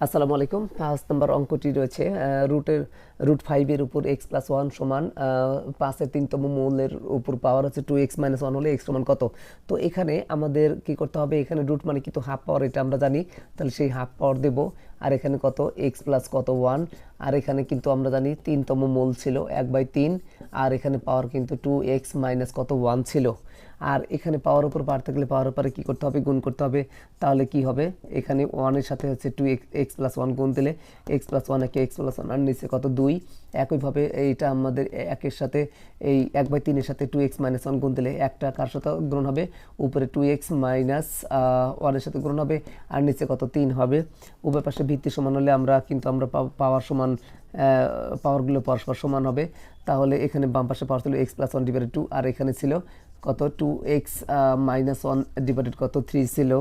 আসসালামু আলাইকুম। 5 নম্বর অঙ্কটি রয়েছে রুট 5 এর উপর x প্লাস 1 সমান 5 এর 3তম মৌলের উপর পাওয়ার হচ্ছে 2x মাইনাস 1 হলে x সমান কত। তো এখানে আমাদের কি করতে হবে, এখানে রুট মানে কিন্তু হাফ পাওয়ার, এটা আমরা জানি, তাহলে সেই হাফ পাওয়ার দেব। আর এখানে কত x প্লাস কত 1, আর এখানে কিন্তু আমরা জানি 3তম মৌল ছিল 1/3, আর এখানে পাওয়ার কিন্তু 2x মাইনাস কত 1 ছিল। আর এখানে পাওয়ার উপর পার থাকলে পাওয়ার উপরে কি করতে হবে, গুণ করতে হবে। তাহলে কি হবে, এখানে 1 এর সাথে হচ্ছে 2x প্লাস 1 গুণ দিলে x প্লাস 1 একে x প্লাস 1 আর নিচে কত 2। একইভাবে এইটা আমাদের একের সাথে এই 1/3 এর সাথে 2x মাইনাস 1 গুণ দিলে একটা কার সাথে গুণ হবে, উপরে 2x মাইনাস 1 এর সাথে গুণ হবে আর নিচে কত 3 হবে। উভয় পাশে ভিত্তি সমান হলে আমরা পাওয়ার সমান, পাওয়ারগুলো পরস্পর সমান হবে। তাহলে এখানে বাম পাশে পাওয়ার ছিল x প্লাস 1 ডিভাইডেড 2, আর এখানে ছিল কত 2x মাইনাস 1 ডিভাইডেড কত 3 ছিল।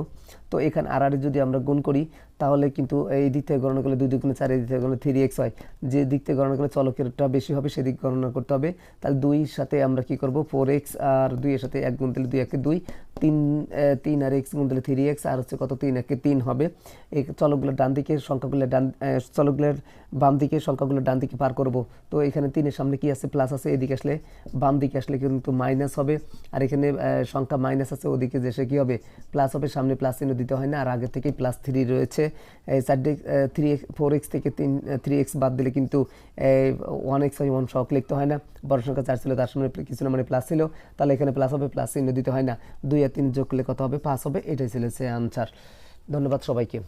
তো এখানে আর যদি আমরা গুণ করি তাহলে কিন্তু এই দিক থেকে গণনা করলে 2 2 4, এই দিক থেকে গণনা 3x হয়। যে দিক থেকে গণনা করলে চলকেরটা বেশি হবে সেদিক গণনা করতে হবে। তাহলে 2 এর সাথে আমরা কি করব, 4x আর 2 এর সাথে 1 গুণ দিলে 2 একে 2, 3 আর x গুণ দিলে 3x, আর হচ্ছে কত 3 একে 3 হবে। এই চলকগুলোর ডান দিকের সংখ্যাগুলো চলকগুলোর বাম দিকের সংখ্যাগুলো ডান দিকে পার করব। তো এখানে 3 এর সামনে কি আছে, প্লাস আছে, এদিকে আসলে বাম দিকে আসলে কিন্তু মাইনাস হবে। আর এখানে সংখ্যা মাইনাস আছে, ওদিকে যে সে কী হবে, প্লাস হবে। সামনে প্লাস চিহ্ন দিতে হয় না, আর আগে থেকেই প্লাস 3 রয়েছে। 4x থেকে 3x বাদ দিলে কিন্তু 1x হয়, 1 সহগ লিখতে হয় না। বড় সংখ্যা 4 ছিল, তার সামনে কিছু না মানে প্লাস ছিল, তাহলে এখানে প্লাস হবে, প্লাস চিহ্ন দিতে হয় না। 2 আর 3 যোগ করলে কত হবে, 5 হবে। এটাই ছিল সে আনসার। ধন্যবাদ সবাইকে।